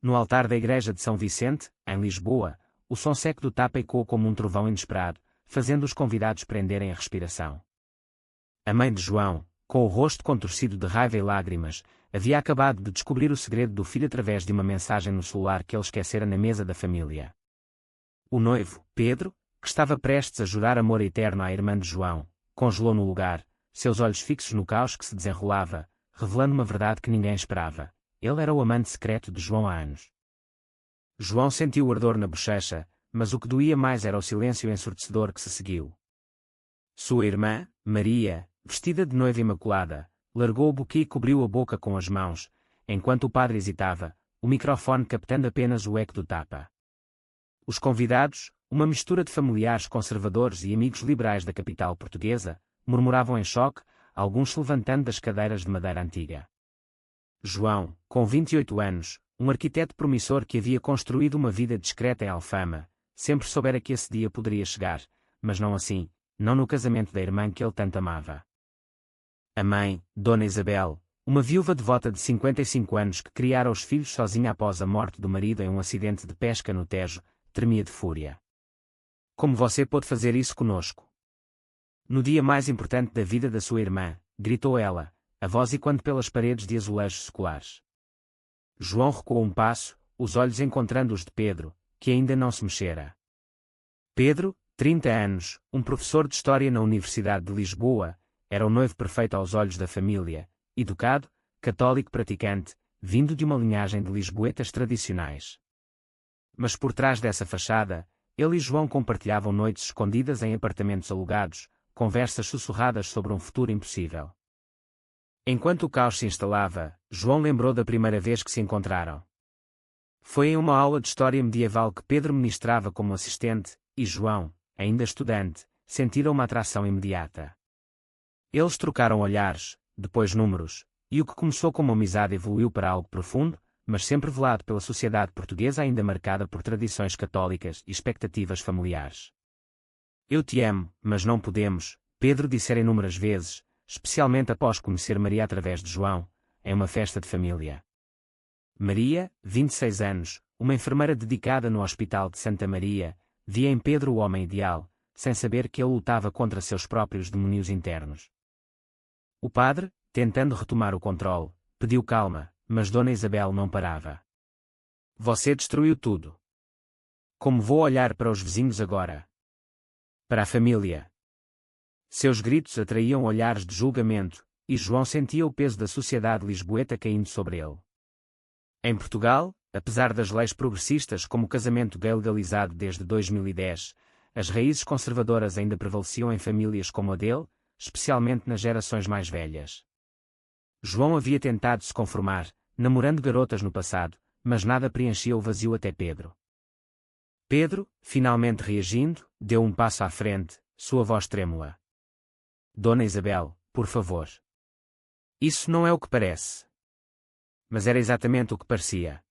No altar da igreja de São Vicente, em Lisboa, o som seco do tapa ecoou como um trovão inesperado, fazendo os convidados prenderem a respiração. A mãe de João, com o rosto contorcido de raiva e lágrimas, havia acabado de descobrir o segredo do filho através de uma mensagem no celular que ele esquecera na mesa da família. O noivo, Pedro, que estava prestes a jurar amor eterno à irmã de João, congelou no lugar, seus olhos fixos no caos que se desenrolava, revelando uma verdade que ninguém esperava. Ele era o amante secreto de João há anos. João sentiu o ardor na bochecha, mas o que doía mais era o silêncio ensurdecedor que se seguiu. Sua irmã, Maria, vestida de noiva imaculada, largou o buquê e cobriu a boca com as mãos, enquanto o padre hesitava, o microfone captando apenas o eco do tapa. Os convidados, uma mistura de familiares conservadores e amigos liberais da capital portuguesa, murmuravam em choque, alguns se levantando das cadeiras de madeira antiga. João, com 28 anos, um arquiteto promissor que havia construído uma vida discreta em Alfama, sempre soubera que esse dia poderia chegar, mas não assim, não no casamento da irmã que ele tanto amava. A mãe, Dona Isabel, uma viúva devota de 55 anos que criara os filhos sozinha após a morte do marido em um acidente de pesca no Tejo, tremia de fúria. Como você pôde fazer isso conosco? No dia mais importante da vida da sua irmã, gritou ela, a voz ecoando pelas paredes de azulejos seculares. João recuou um passo, os olhos encontrando os de Pedro, que ainda não se mexera. Pedro, 30 anos, um professor de História na Universidade de Lisboa, era o noivo perfeito aos olhos da família, educado, católico praticante, vindo de uma linhagem de lisboetas tradicionais. Mas por trás dessa fachada, ele e João compartilhavam noites escondidas em apartamentos alugados, conversas sussurradas sobre um futuro impossível. Enquanto o caos se instalava, João lembrou da primeira vez que se encontraram. Foi em uma aula de história medieval que Pedro ministrava como assistente, e João, ainda estudante, sentira uma atração imediata. Eles trocaram olhares, depois números, e o que começou como amizade evoluiu para algo profundo, mas sempre velado pela sociedade portuguesa ainda marcada por tradições católicas e expectativas familiares. Eu te amo, mas não podemos, Pedro dissera inúmeras vezes, especialmente após conhecer Maria através de João, em uma festa de família. Maria, 26 anos, uma enfermeira dedicada no Hospital de Santa Maria, via em Pedro o homem ideal, sem saber que ele lutava contra seus próprios demónios internos. O padre, tentando retomar o controle, pediu calma, mas Dona Isabel não parava. Você destruiu tudo. Como vou olhar para os vizinhos agora? Para a família. Seus gritos atraíam olhares de julgamento, e João sentia o peso da sociedade lisboeta caindo sobre ele. Em Portugal, apesar das leis progressistas como o casamento gay legalizado desde 2010, as raízes conservadoras ainda prevaleciam em famílias como a dele, especialmente nas gerações mais velhas. João havia tentado se conformar, namorando garotas no passado, mas nada preenchia o vazio até Pedro. Pedro, finalmente reagindo, deu um passo à frente, sua voz trêmula. Dona Isabel, por favor. Isso não é o que parece. Mas era exatamente o que parecia.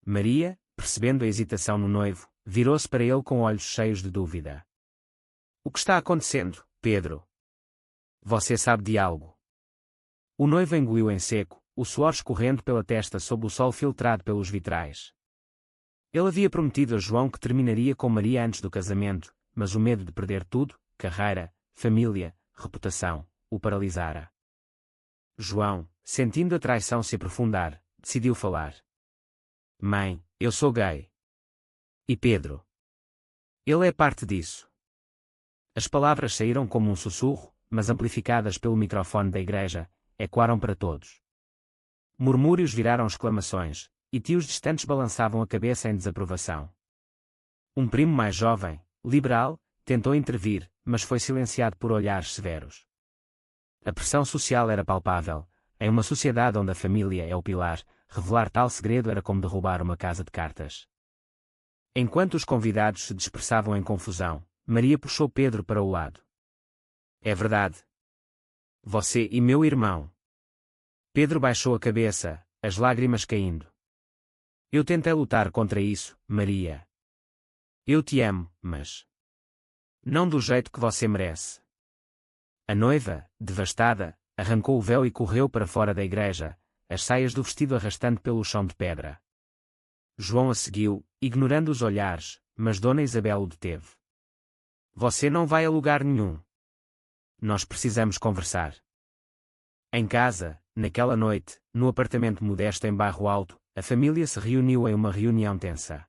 Maria, percebendo a hesitação no noivo, virou-se para ele com olhos cheios de dúvida. O que está acontecendo, Pedro? Você sabe de algo? O noivo engoliu em seco, o suor escorrendo pela testa sob o sol filtrado pelos vitrais. Ele havia prometido a João que terminaria com Maria antes do casamento, mas o medo de perder tudo, carreira, família, reputação, o paralisara. João, sentindo a traição se aprofundar, decidiu falar. Mãe, eu sou gay. E Pedro? Ele é parte disso. As palavras saíram como um sussurro, mas amplificadas pelo microfone da igreja, ecoaram para todos. Murmúrios viraram exclamações, e tios distantes balançavam a cabeça em desaprovação. Um primo mais jovem, liberal, tentou intervir, mas foi silenciado por olhares severos. A pressão social era palpável. Em uma sociedade onde a família é o pilar, revelar tal segredo era como derrubar uma casa de cartas. Enquanto os convidados se dispersavam em confusão, Maria puxou Pedro para o lado. É verdade. Você e meu irmão. Pedro baixou a cabeça, as lágrimas caindo. Eu tentei lutar contra isso, Maria. Eu te amo, mas não do jeito que você merece. A noiva, devastada, arrancou o véu e correu para fora da igreja, as saias do vestido arrastando pelo chão de pedra. João a seguiu, ignorando os olhares, mas Dona Isabel o deteve. Você não vai a lugar nenhum. Nós precisamos conversar. Em casa, naquela noite, no apartamento modesto em Bairro Alto, a família se reuniu em uma reunião tensa.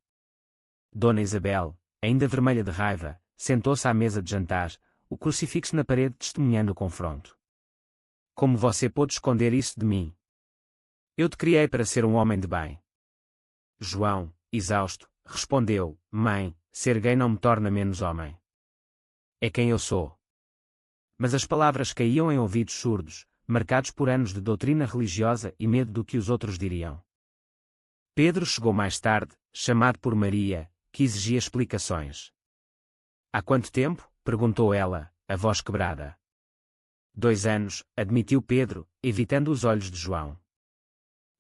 Dona Isabel, ainda vermelha de raiva, sentou-se à mesa de jantar, o crucifixo na parede testemunhando o confronto. Como você pôde esconder isso de mim? Eu te criei para ser um homem de bem. João, exausto, respondeu: Mãe, ser gay não me torna menos homem. É quem eu sou. Mas as palavras caíam em ouvidos surdos, marcados por anos de doutrina religiosa e medo do que os outros diriam. Pedro chegou mais tarde, chamado por Maria, que exigia explicações. Há quanto tempo? Perguntou ela, a voz quebrada. 2 anos, admitiu Pedro, evitando os olhos de João.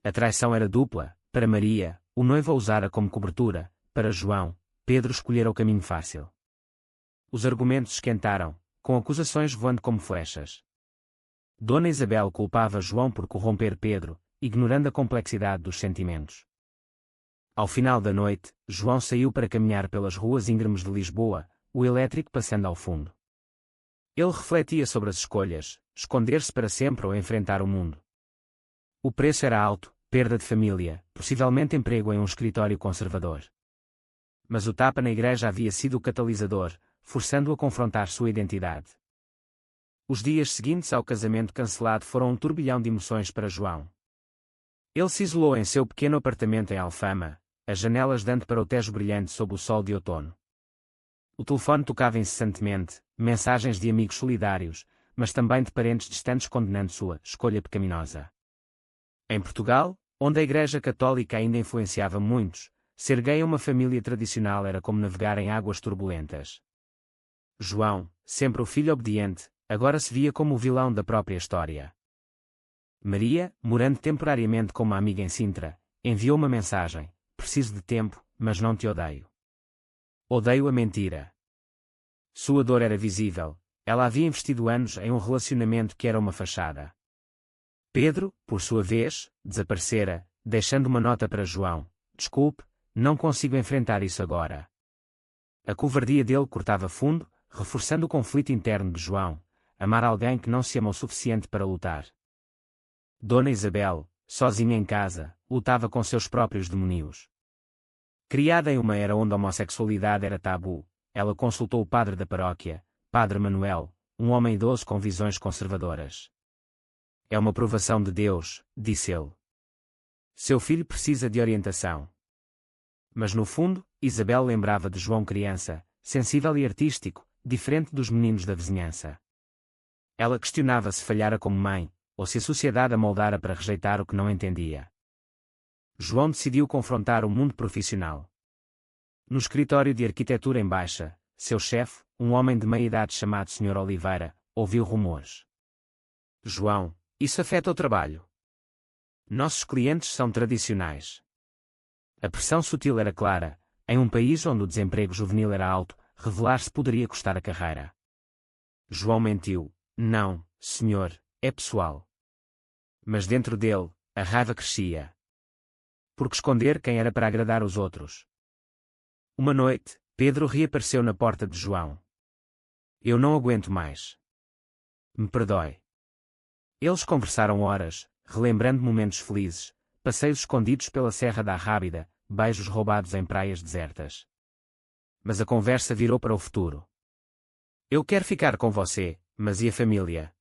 A traição era dupla. Para Maria, o noivo a usara como cobertura. Para João, Pedro escolhera o caminho fácil. Os argumentos esquentaram, com acusações voando como flechas. Dona Isabel culpava João por corromper Pedro, ignorando a complexidade dos sentimentos. Ao final da noite, João saiu para caminhar pelas ruas íngremes de Lisboa, o elétrico passando ao fundo. Ele refletia sobre as escolhas: esconder-se para sempre ou enfrentar o mundo. O preço era alto, perda de família, possivelmente emprego em um escritório conservador. Mas o tapa na igreja havia sido o catalisador, forçando-o a confrontar sua identidade. Os dias seguintes ao casamento cancelado foram um turbilhão de emoções para João. Ele se isolou em seu pequeno apartamento em Alfama, as janelas dando para o Tejo brilhante sob o sol de outono. O telefone tocava incessantemente, mensagens de amigos solidários, mas também de parentes distantes condenando sua escolha pecaminosa. Em Portugal, onde a Igreja Católica ainda influenciava muitos, ser gay a uma família tradicional era como navegar em águas turbulentas. João, sempre o filho obediente, agora se via como o vilão da própria história. Maria, morando temporariamente com uma amiga em Sintra, enviou uma mensagem: preciso de tempo, mas não te odeio. Odeio a mentira. Sua dor era visível, ela havia investido anos em um relacionamento que era uma fachada. Pedro, por sua vez, desaparecera, deixando uma nota para João: desculpe, não consigo enfrentar isso agora. A covardia dele cortava fundo, reforçando o conflito interno de João: amar alguém que não se ama o suficiente para lutar. Dona Isabel, sozinha em casa, lutava com seus próprios demónios. Criada em uma era onde a homossexualidade era tabu, ela consultou o padre da paróquia, Padre Manuel, um homem idoso com visões conservadoras. É uma provação de Deus, disse ele. Seu filho precisa de orientação. Mas no fundo, Isabel lembrava de João criança, sensível e artístico, diferente dos meninos da vizinhança. Ela questionava se falhara como mãe, ou se a sociedade a moldara para rejeitar o que não entendia. João decidiu confrontar o mundo profissional. No escritório de arquitetura em Baixa, seu chefe, um homem de meia-idade chamado Sr. Oliveira, ouviu rumores. João, isso afeta o trabalho. Nossos clientes são tradicionais. A pressão sutil era clara: em um país onde o desemprego juvenil era alto, revelar-se poderia custar a carreira. João mentiu: não, senhor, é pessoal. Mas dentro dele, a raiva crescia. Por que esconder quem era para agradar os outros? Uma noite, Pedro reapareceu na porta de João. Eu não aguento mais. Me perdoe. Eles conversaram horas, relembrando momentos felizes, passeios escondidos pela Serra da Arrábida, beijos roubados em praias desertas. Mas a conversa virou para o futuro. Eu quero ficar com você, mas e a família?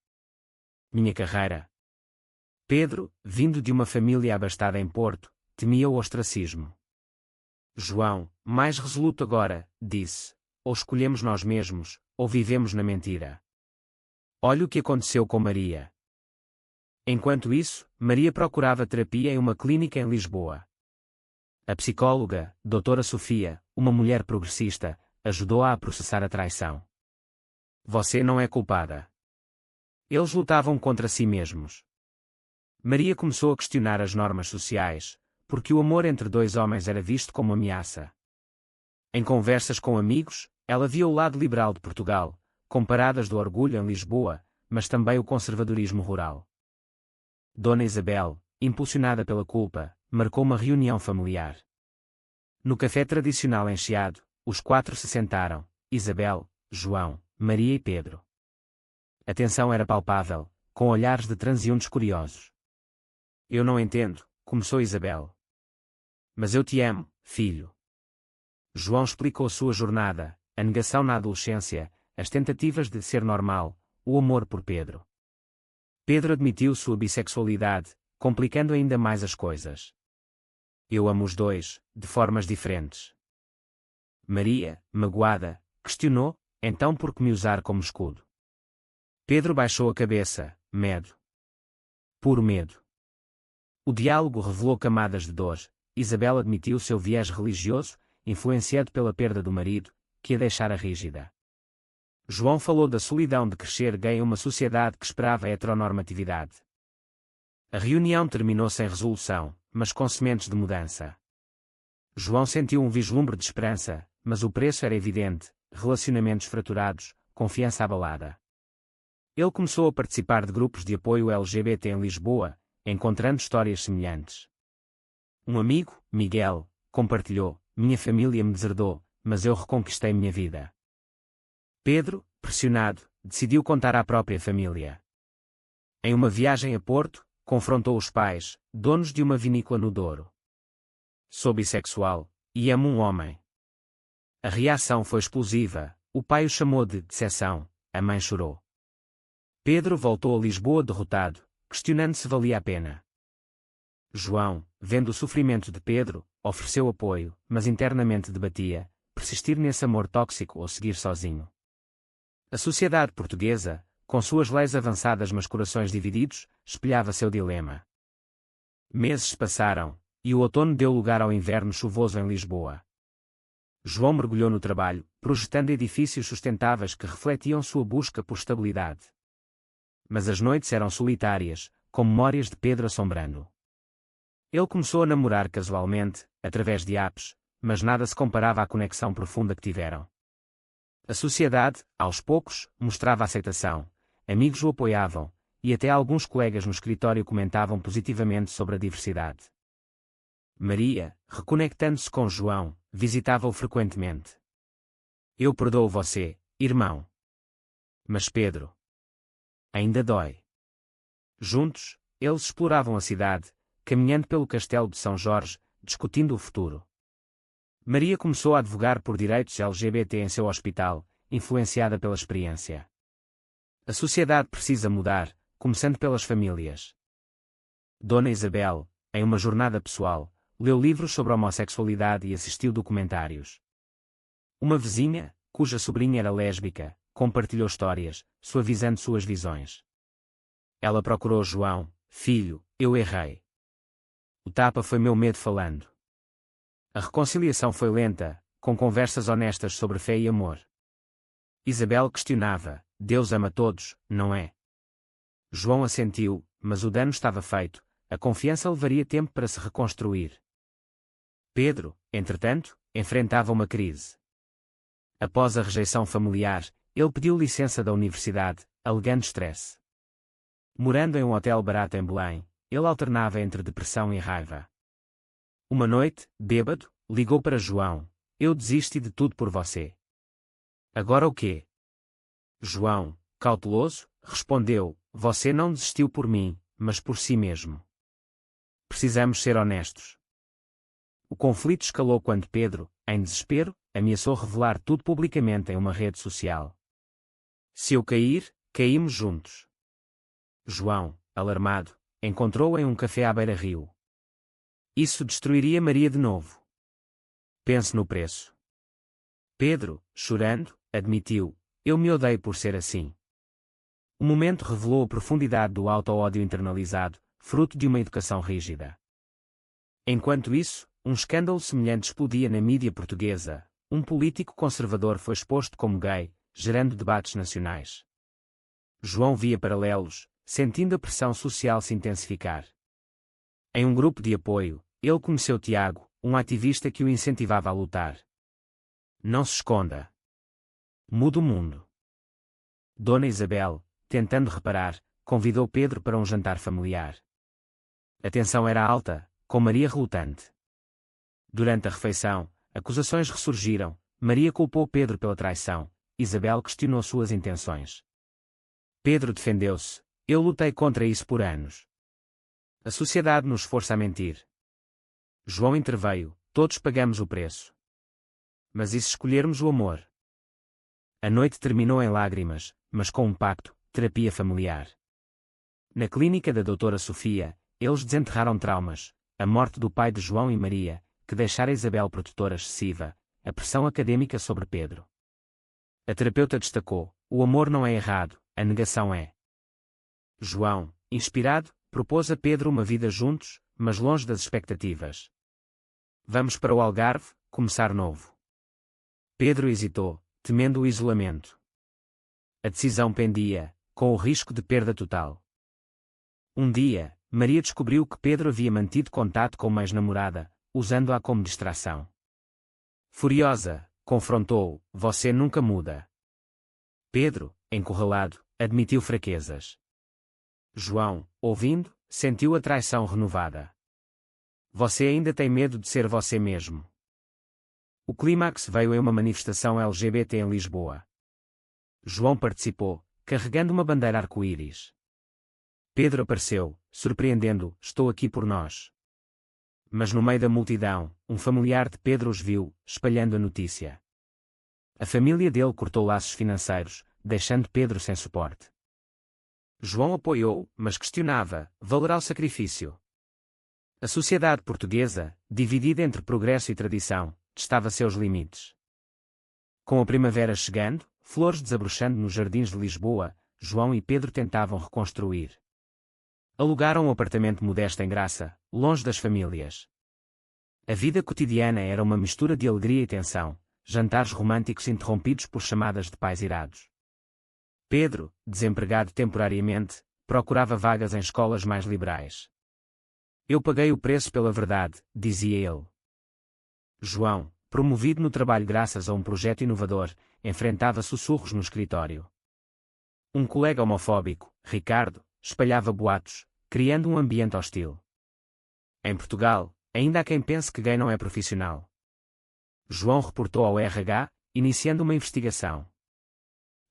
Minha carreira? Pedro, vindo de uma família abastada em Porto, temia o ostracismo. João, mais resoluto agora, disse: ou escolhemos nós mesmos, ou vivemos na mentira. Olha o que aconteceu com Maria. Enquanto isso, Maria procurava terapia em uma clínica em Lisboa. A psicóloga, doutora Sofia, uma mulher progressista, ajudou-a a processar a traição. Você não é culpada. Eles lutavam contra si mesmos. Maria começou a questionar as normas sociais, porque o amor entre dois homens era visto como ameaça. Em conversas com amigos, ela via o lado liberal de Portugal, com paradas do orgulho em Lisboa, mas também o conservadorismo rural. Dona Isabel, impulsionada pela culpa, marcou uma reunião familiar. No café tradicional encheado, os 4 se sentaram: Isabel, João, Maria e Pedro. A tensão era palpável, com olhares de transeuntes curiosos. Eu não entendo, começou Isabel. Mas eu te amo, filho. João explicou sua jornada, a negação na adolescência, as tentativas de ser normal, o amor por Pedro. Pedro admitiu sua bissexualidade, complicando ainda mais as coisas. Eu amo os dois, de formas diferentes. Maria, magoada, questionou: então por que me usar como escudo? Pedro baixou a cabeça: medo. Puro medo. O diálogo revelou camadas de dor. Isabel admitiu seu viés religioso, influenciado pela perda do marido, que a deixara rígida. João falou da solidão de crescer gay em uma sociedade que esperava a heteronormatividade. A reunião terminou sem resolução, mas com sementes de mudança. João sentiu um vislumbre de esperança, mas o preço era evidente: relacionamentos fraturados, confiança abalada. Ele começou a participar de grupos de apoio LGBT em Lisboa, encontrando histórias semelhantes. Um amigo, Miguel, compartilhou: minha família me deserdou, mas eu reconquistei minha vida. Pedro, pressionado, decidiu contar à própria família. Em uma viagem a Porto, confrontou os pais, donos de uma vinícola no Douro. Sou bissexual, e amo um homem. A reação foi explosiva: o pai o chamou de decepção, a mãe chorou. Pedro voltou a Lisboa derrotado, questionando se valia a pena. João, vendo o sofrimento de Pedro, ofereceu apoio, mas internamente debatia: persistir nesse amor tóxico ou seguir sozinho. A sociedade portuguesa, com suas leis avançadas mas corações divididos, espelhava seu dilema. Meses passaram, e o outono deu lugar ao inverno chuvoso em Lisboa. João mergulhou no trabalho, projetando edifícios sustentáveis que refletiam sua busca por estabilidade. Mas as noites eram solitárias, com memórias de Pedro assombrando. Ele começou a namorar casualmente, através de apps, mas nada se comparava à conexão profunda que tiveram. A sociedade, aos poucos, mostrava aceitação, amigos o apoiavam, e até alguns colegas no escritório comentavam positivamente sobre a diversidade. Maria, reconectando-se com João, visitava-o frequentemente. Eu perdoo você, irmão. Mas Pedro. Ainda dói. Juntos, eles exploravam a cidade, caminhando pelo castelo de São Jorge, discutindo o futuro. Maria começou a advogar por direitos LGBT em seu hospital, influenciada pela experiência. A sociedade precisa mudar, começando pelas famílias. Dona Isabel, em uma jornada pessoal, leu livros sobre homossexualidade e assistiu documentários. Uma vizinha, cuja sobrinha era lésbica, compartilhou histórias, suavizando suas visões. Ela procurou João: filho, eu errei. O tapa foi meu medo falando. A reconciliação foi lenta, com conversas honestas sobre fé e amor. Isabel questionava: Deus ama todos, não é? João assentiu, mas o dano estava feito, a confiança levaria tempo para se reconstruir. Pedro, entretanto, enfrentava uma crise. Após a rejeição familiar, ele pediu licença da universidade, alegando estresse. Morando em um hotel barato em Belém, ele alternava entre depressão e raiva. Uma noite, bêbado, ligou para João: eu desisti de tudo por você. Agora o quê? João, cauteloso, respondeu: você não desistiu por mim, mas por si mesmo. Precisamos ser honestos. O conflito escalou quando Pedro, em desespero, ameaçou revelar tudo publicamente em uma rede social. Se eu cair, caímos juntos. João, alarmado, encontrou-a em um café à beira-rio. Isso destruiria Maria de novo. Pense no preço. Pedro, chorando, admitiu: eu me odeio por ser assim. O momento revelou a profundidade do auto-ódio internalizado, fruto de uma educação rígida. Enquanto isso, um escândalo semelhante explodia na mídia portuguesa. Um político conservador foi exposto como gay, gerando debates nacionais. João via paralelos, sentindo a pressão social se intensificar. Em um grupo de apoio, ele conheceu Tiago, um ativista que o incentivava a lutar. Não se esconda. Muda o mundo. Dona Isabel, tentando reparar, convidou Pedro para um jantar familiar. A tensão era alta, com Maria relutante. Durante a refeição, Acusações ressurgiram. Maria culpou Pedro pela traição. Isabel questionou suas intenções. Pedro defendeu-se. Eu lutei contra isso por anos. A sociedade nos força a mentir. João interveio. Todos pagamos o preço. Mas e se escolhermos o amor? A noite terminou em lágrimas, mas com um pacto, terapia familiar. Na clínica da doutora Sofia, eles desenterraram traumas, a morte do pai de João e Maria, que deixara Isabel protetora excessiva, a pressão acadêmica sobre Pedro. A terapeuta destacou: o amor não é errado, a negação é. João, inspirado, propôs a Pedro uma vida juntos, mas longe das expectativas. Vamos para o Algarve, começar novo. Pedro hesitou, temendo o isolamento. A decisão pendia, com o risco de perda total. Um dia, Maria descobriu que Pedro havia mantido contato com uma ex-namorada, usando-a como distração. Furiosa, confrontou-o: você nunca muda. Pedro, encurralado, admitiu fraquezas. João, ouvindo, sentiu a traição renovada. Você ainda tem medo de ser você mesmo. O clímax veio em uma manifestação LGBT em Lisboa. João participou, carregando uma bandeira arco-íris. Pedro apareceu, surpreendendo: estou aqui por nós. Mas no meio da multidão, um familiar de Pedro os viu, espalhando a notícia. A família dele cortou laços financeiros, deixando Pedro sem suporte. João apoiou, mas questionava: valerá o sacrifício? A sociedade portuguesa, dividida entre progresso e tradição, testava seus limites. Com a primavera chegando, flores desabrochando nos jardins de Lisboa, João e Pedro tentavam reconstruir. Alugaram um apartamento modesto em Graça, longe das famílias. A vida cotidiana era uma mistura de alegria e tensão, jantares românticos interrompidos por chamadas de pais irados. Pedro, desempregado temporariamente, procurava vagas em escolas mais liberais. Eu paguei o preço pela verdade, dizia ele. João, promovido no trabalho graças a um projeto inovador, enfrentava sussurros no escritório. Um colega homofóbico, Ricardo, espalhava boatos, criando um ambiente hostil. Em Portugal, ainda há quem pense que gay não é profissional. João reportou ao RH, iniciando uma investigação.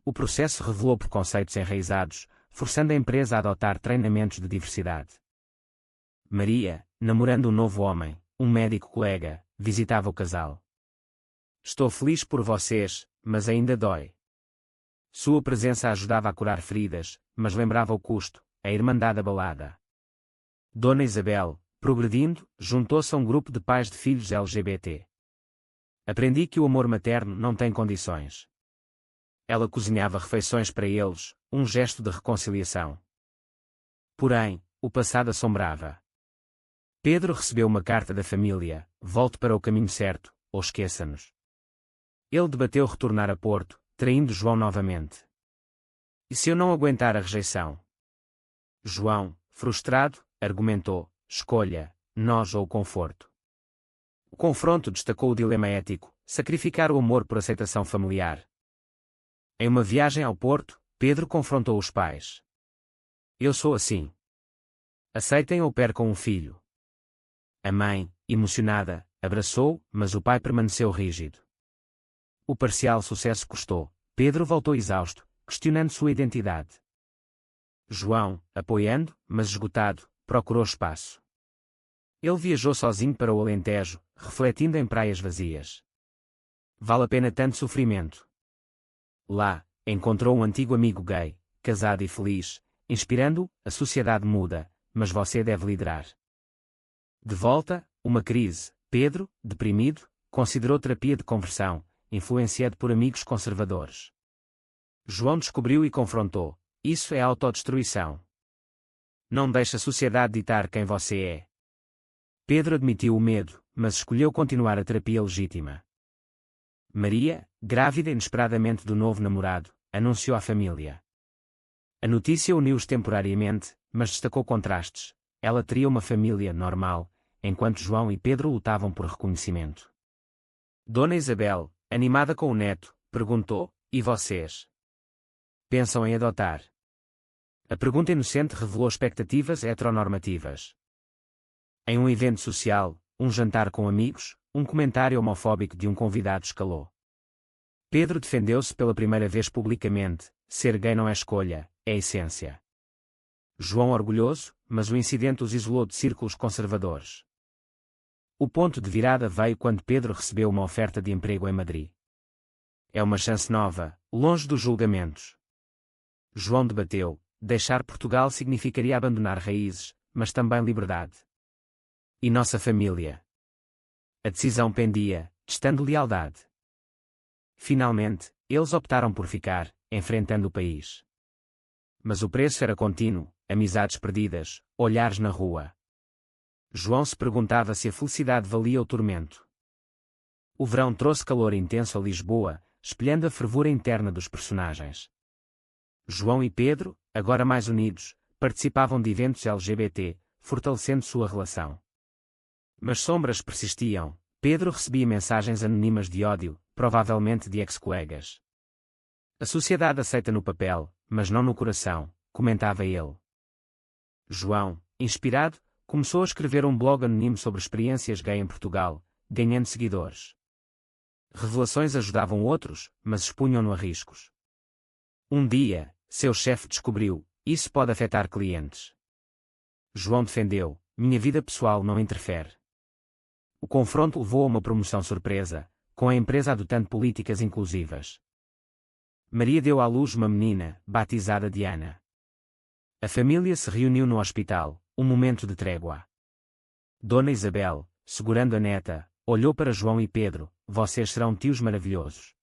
O processo revelou preconceitos enraizados, forçando a empresa a adotar treinamentos de diversidade. Maria, namorando um novo homem, um médico colega, visitava o casal. Estou feliz por vocês, mas ainda dói. Sua presença ajudava a curar feridas, mas lembrava o custo, a irmandade abalada. Dona Isabel, progredindo, juntou-se a um grupo de pais de filhos LGBT. Aprendi que o amor materno não tem condições. Ela cozinhava refeições para eles, um gesto de reconciliação. Porém, o passado assombrava. Pedro recebeu uma carta da família: volte para o caminho certo, ou esqueça-nos. Ele debateu retornar a Porto, traindo João novamente. E se eu não aguentar a rejeição? João, frustrado, argumentou: escolha, nós ou o conforto. O confronto destacou o dilema ético: sacrificar o amor por aceitação familiar. Em uma viagem ao Porto, Pedro confrontou os pais. Eu sou assim. Aceitem ou percam um filho. A mãe, emocionada, abraçou, mas o pai permaneceu rígido. O parcial sucesso custou. Pedro voltou exausto, questionando sua identidade. João, apoiando, mas esgotado, procurou espaço. Ele viajou sozinho para o Alentejo, refletindo em praias vazias. Vale a pena tanto sofrimento? Lá, encontrou um antigo amigo gay, casado e feliz, inspirando-o: a sociedade muda, mas você deve liderar. De volta, uma crise, Pedro, deprimido, considerou terapia de conversão, influenciado por amigos conservadores. João descobriu e confrontou: isso é autodestruição. Não deixe a sociedade ditar quem você é. Pedro admitiu o medo, mas escolheu continuar a terapia legítima. Maria, grávida inesperadamente do novo namorado, anunciou à família. A notícia uniu-os temporariamente, mas destacou contrastes. Ela teria uma família normal, enquanto João e Pedro lutavam por reconhecimento. Dona Isabel, animada com o neto, perguntou: e vocês? Pensam em adotar? A pergunta inocente revelou expectativas heteronormativas. Em um evento social, um jantar com amigos, um comentário homofóbico de um convidado escalou. Pedro defendeu-se pela primeira vez publicamente: ser gay não é escolha, é essência. João orgulhoso, mas o incidente os isolou de círculos conservadores. O ponto de virada veio quando Pedro recebeu uma oferta de emprego em Madrid. É uma chance nova, longe dos julgamentos. João debateu: deixar Portugal significaria abandonar raízes, mas também liberdade. E nossa família? A decisão pendia, testando lealdade. Finalmente, eles optaram por ficar, enfrentando o país. Mas o preço era contínuo: amizades perdidas, olhares na rua. João se perguntava se a felicidade valia o tormento. O verão trouxe calor intenso a Lisboa, espelhando a fervura interna dos personagens. João e Pedro, agora mais unidos, participavam de eventos LGBT, fortalecendo sua relação. Mas sombras persistiam. Pedro recebia mensagens anônimas de ódio, provavelmente de ex-colegas. A sociedade aceita no papel, mas não no coração, comentava ele. João, inspirado, começou a escrever um blog anónimo sobre experiências gay em Portugal, ganhando seguidores. Revelações ajudavam outros, mas expunham-no a riscos. Um dia, seu chefe descobriu: isso pode afetar clientes. João defendeu: minha vida pessoal não interfere. O confronto levou a uma promoção surpresa, com a empresa adotando políticas inclusivas. Maria deu à luz uma menina, batizada Diana. A família se reuniu no hospital, um momento de trégua. Dona Isabel, segurando a neta, olhou para João e Pedro: vocês serão tios maravilhosos.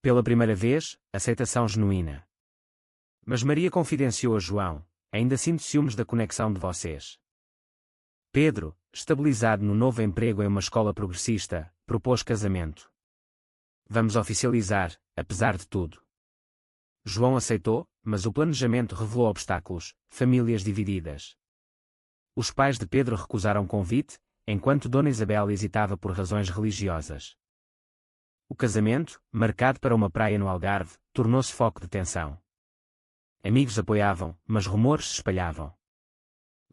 Pela primeira vez, aceitação genuína. Mas Maria confidenciou a João: ainda sinto ciúmes da conexão de vocês. Pedro, estabilizado no novo emprego em uma escola progressista, propôs casamento. Vamos oficializar, apesar de tudo. João aceitou, mas o planejamento revelou obstáculos: famílias divididas. Os pais de Pedro recusaram convite, enquanto Dona Isabel hesitava por razões religiosas. O casamento, marcado para uma praia no Algarve, tornou-se foco de tensão. Amigos apoiavam, mas rumores se espalhavam.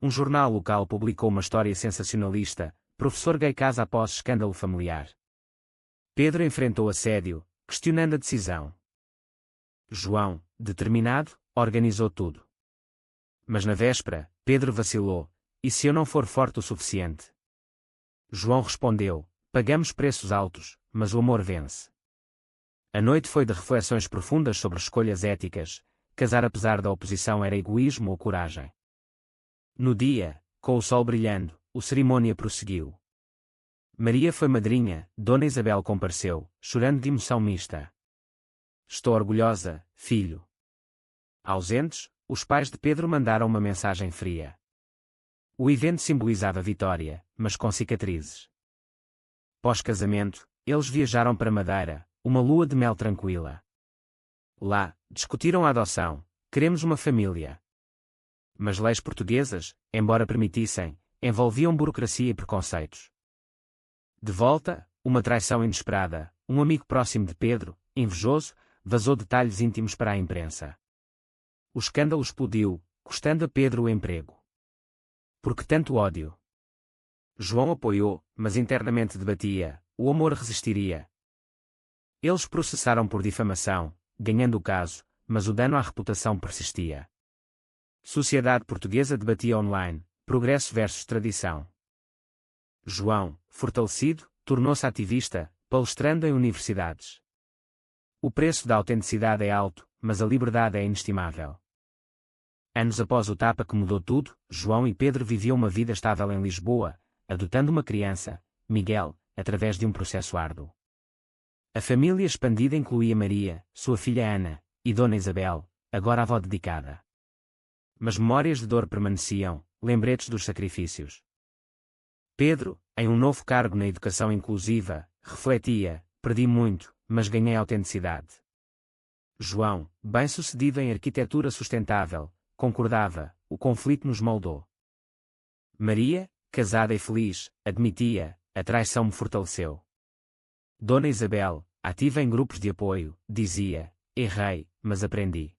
Um jornal local publicou uma história sensacionalista: professor gay casa após escândalo familiar. Pedro enfrentou assédio, questionando a decisão. João, determinado, organizou tudo. Mas na véspera, Pedro vacilou: e se eu não for forte o suficiente? João respondeu: pagamos preços altos, mas o amor vence. A noite foi de reflexões profundas sobre escolhas éticas: casar apesar da oposição era egoísmo ou coragem? No dia, com o sol brilhando, a cerimônia prosseguiu. Maria foi madrinha, Dona Isabel compareceu, chorando de emoção mista. Estou orgulhosa, filho. Ausentes, os pais de Pedro mandaram uma mensagem fria. O evento simbolizava vitória, mas com cicatrizes. Pós-casamento, eles viajaram para Madeira, uma lua de mel tranquila. Lá, discutiram a adoção: queremos uma família. Mas leis portuguesas, embora permitissem, envolviam burocracia e preconceitos. De volta, uma traição inesperada: um amigo próximo de Pedro, invejoso, vazou detalhes íntimos para a imprensa. O escândalo explodiu, custando a Pedro o emprego. Por que tanto ódio? João apoiou, mas internamente debatia: o amor resistiria. Eles processaram por difamação, ganhando o caso, mas o dano à reputação persistia. Sociedade portuguesa debatia online: progresso versus tradição. João, fortalecido, tornou-se ativista, palestrando em universidades. O preço da autenticidade é alto, mas a liberdade é inestimável. Anos após o tapa que mudou tudo, João e Pedro viviam uma vida estável em Lisboa, adotando uma criança, Miguel, através de um processo árduo. A família expandida incluía Maria, sua filha Ana, e Dona Isabel, agora avó dedicada. Mas memórias de dor permaneciam, lembretes dos sacrifícios. Pedro, em um novo cargo na educação inclusiva, refletia: perdi muito, mas ganhei autenticidade. João, bem-sucedido em arquitetura sustentável, concordava: o conflito nos moldou. Maria, casada e feliz, admitia: a traição me fortaleceu. Dona Isabel, ativa em grupos de apoio, dizia: errei, mas aprendi.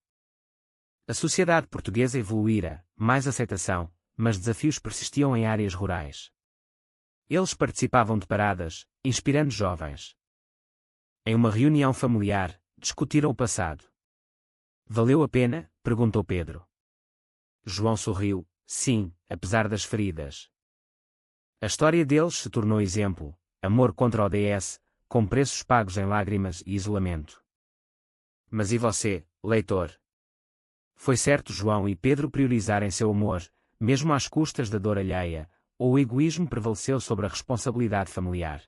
A sociedade portuguesa evoluíra, mais aceitação, mas desafios persistiam em áreas rurais. Eles participavam de paradas, inspirando jovens. Em uma reunião familiar, discutiram o passado. Valeu a pena? Perguntou Pedro. João sorriu, sim, apesar das feridas. A história deles se tornou exemplo, amor contra o DS, com preços pagos em lágrimas e isolamento. Mas e você, leitor? Foi certo João e Pedro priorizarem seu amor, mesmo às custas da dor alheia, ou o egoísmo prevaleceu sobre a responsabilidade familiar?